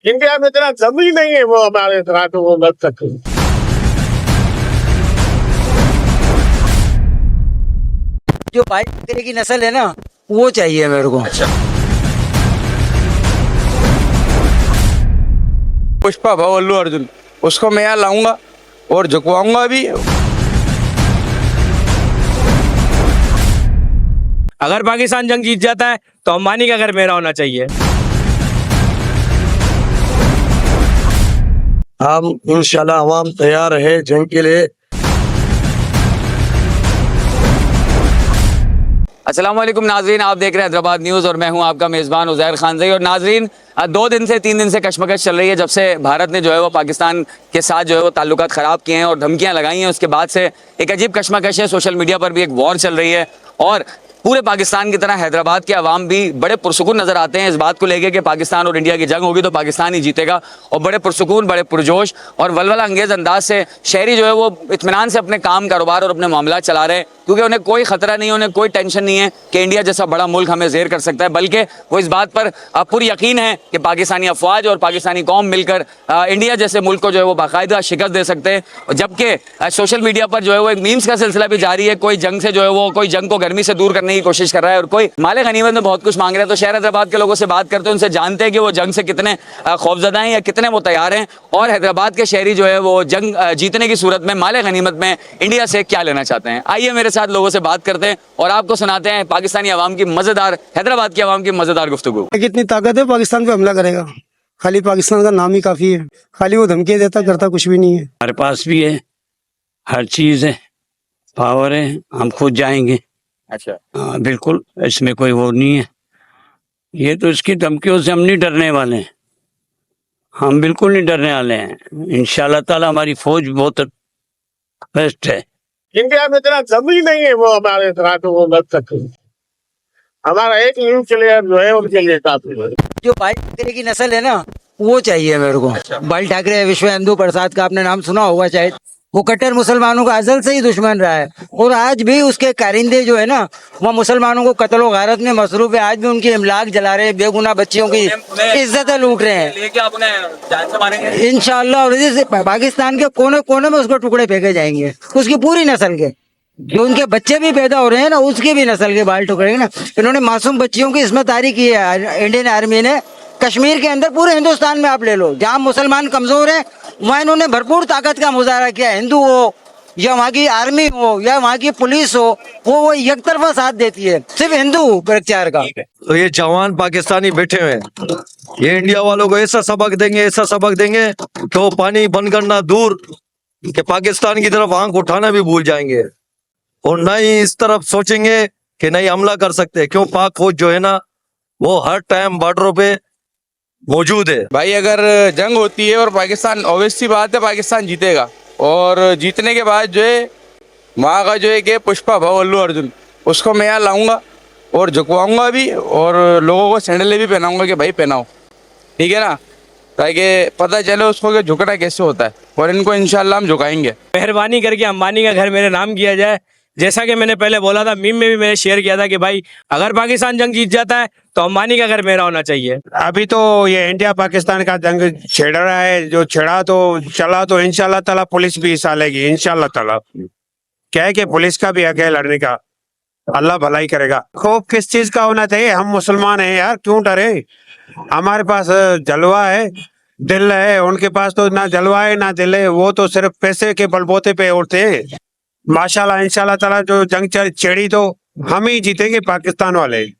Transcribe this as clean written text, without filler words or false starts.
India में इतना जमीन नहीं है वो हमारे तरह तो वो लग सके। जो बाइक वगैरह की नस्ल है ना वो चाहिए मेरे को। पुष्पा भाव अल्लू अर्जुन, उसको मैं यहाँ लाऊंगा और झुकवाऊंगा भी। अगर पाकिस्तान जंग जीत जाता है तो अंबानी का घर मेरा होना चाहिए। हम इंशाल्लाह अवाम तैयार है जंग के लिए। अस्सलाम वालेकुम नाजरीन, आप देख रहे हैं हैदराबाद न्यूज़ और मैं हूं आपका मेज़बान उज़ैर खानज़ई। और नाजरीन 3 दिन से कशमकश चल रही है जब से भारत ने जो है वो पाकिस्तान के साथ जो है वो ताल्लुकात ख़राब किए हैं और धमकियां लगाई हैं। उसके बाद से एक अजीब कशमकश है, सोशल मीडिया पर भी एक वॉर चल रही है और पूरे पाकिस्तान की तरह हैदराबाद के अवाम भी बड़े पुरसुकून नज़र आते हैं इस बात को लेके कि पाकिस्तान और इंडिया की जंग होगी तो पाकिस्तान ही जीतेगा। और बड़े पुरसुकून, बड़े पुरजोश और वलवला अंगेज़ अंदाज से शहरी जो है वो इत्मीनान से अपने काम, कारोबार और अपने मामला चला रहे हैं, क्योंकि उन्हें कोई ख़तरा नहीं है, उन्हें कोई टेंशन नहीं है कि इंडिया जैसा बड़ा मुल्क हमें ज़ेर कर सकता है, बल्कि वो इस बात पर पूरी यकीन है कि पाकिस्तानी अफवाज और पाकिस्तानी कौम मिलकर इंडिया जैसे मुल्क को जो है वो बाकायदा शिकस्त दे सकते हैं। जबकि सोशल मीडिया पर जो है वो एक मीम्स का सिलसिला भी जारी है। कोई जंग से जो है वो कोई जंग को गर्मी से दूर करने की कोशिश कर रहा है और कोई माले गनीमत में बहुत कुछ मांग रहा है। तो शहर हैदराबाद के लोगों से बात करते हैं, उनसे जानते हैं कि वो जंग से कितने खौफजदा हैं या कितने वो तैयार हैं और हैदराबाद के शहरी जो है वो जंग जीतने की सूरत में माले गनीमत में इंडिया से क्या लेना चाहते हैं। आइए मेरे साथ लोगों से बात करते हैं और आपको सुनाते हैं पाकिस्तानी अवाम की मजेदार, हैदराबाद की अवाम की मजेदार गुफ्तगू। कितनी ताकत है पाकिस्तान पे हमला करेगा, खाली पाकिस्तान का नाम ही काफी है, खाली वो धमकी देता करता कुछ भी नहीं है। हमारे पास भी है, हर चीज है, पावर है, हम खुद जाएंगे। अच्छा, हाँ बिल्कुल, इसमें कोई वो नहीं है। ये तो इसकी धमकियों से हम नहीं डरने वाले हैं, हम बिल्कुल नहीं डरने वाले हैं। इंशाल्लाह ताला हमारी फौज बहुत बेस्ट है। इंडिया में इतना जमीन नहीं है वो हमारे तरह तो वो लग सके। हमारा एक न्यूक्लियर जो है उनके लिए काफी है। जो बाइक वगैरह की नस्ल है ना वो चाहिए मेरे को। बाल ठाकरे, विश्व हिंदू परिषद का आपने नाम सुना होगा शायद। वो कट्टर मुसलमानों का अजल से ही दुश्मन रहा है और आज भी उसके कारिंदे जो है ना वो मुसलमानों को कत्ल व गारत में मसरूफ है। आज भी उनकी इमलाक जला रहे हैं, बेगुनाह बच्चियों की इज्जतें लूट रहे हैं। इंशाअल्लाह और इसी से पाकिस्तान के कोने कोने में उसको टुकड़े फेंके जाएंगे, उसकी पूरी नस्ल के। जो उनके बच्चे भी पैदा हो रहे हैं ना उसकी भी नस्ल के बाल टुकड़े ना। इन्होंने मासूम बच्चियों की इसमें तारी की है इंडियन आर्मी ने। कश्मीर के अंदर पूरे हिंदुस्तान में आप ले लो, जहाँ मुसलमान कमजोर हैं वहाँ इन्होंने भरपूर ताकत का मुजाहरा किया। हिंदू हो या वहाँ की आर्मी हो या वहाँ की पुलिस हो, वो एक तरफा साथ देती है, सिर्फ हिंदू प्रचार का। तो ये जवान पाकिस्तानी बैठे हुए हैं, ये इंडिया वालों को ऐसा सबक देंगे, ऐसा सबक देंगे कि वो पानी बंद करना दूर कि पाकिस्तान की तरफ आंख उठाना भी भूल जाएंगे और न ही इस तरफ सोचेंगे कि नहीं हमला कर सकते। क्यों, पाक फौज जो है ना वो हर टाइम बॉर्डरों पे मौजूद है। भाई अगर जंग होती है और पाकिस्तान, ऑब्वियस सी बात है पाकिस्तान जीतेगा और जीतने के बाद जो है वहाँ का जो है कि पुष्पा भाव अल्लू अर्जुन, उसको मैं यहाँ लाऊंगा और झुकवाऊंगा भी और लोगों को सैंडलें भी पहनाऊंगा कि भाई पहनाओ, ठीक है ना, ताकि पता चले उसको कि झुकना कैसे होता है और इनको इंशाल्लाह हम झुकाएंगे। मेहरबानी करके अंबानी का घर मेरे नाम किया जाए। जैसा कि मैंने पहले बोला था, मीम में भी मैंने शेयर किया था कि भाई अगर पाकिस्तान जंग जीत जाता है तो अंबानी का घर मेरा होना चाहिए। अभी तो ये इंडिया पाकिस्तान का जंग छेड़ रहा है, जो छेड़ा तो चला तो इंशाल्लाह ताला पुलिस भी हिस्सा लेगी इंशाल्लाह ताला। क्या है कि पुलिस का भी हक है लड़ने का, अल्लाह भलाई करेगा। खौफ किस चीज का होना चाहिए, हम मुसलमान हैं यार, क्यों डरे। हमारे पास जलवा है, दिल है, उनके पास तो ना जलवा है ना दिल है, वो तो सिर्फ पैसे के बलबूते पे उड़ते हैं। माशाल्लाह इंशाल्लाह ताला जो जंग छेड़ी तो हम ही जीतेंगे, पाकिस्तान वाले।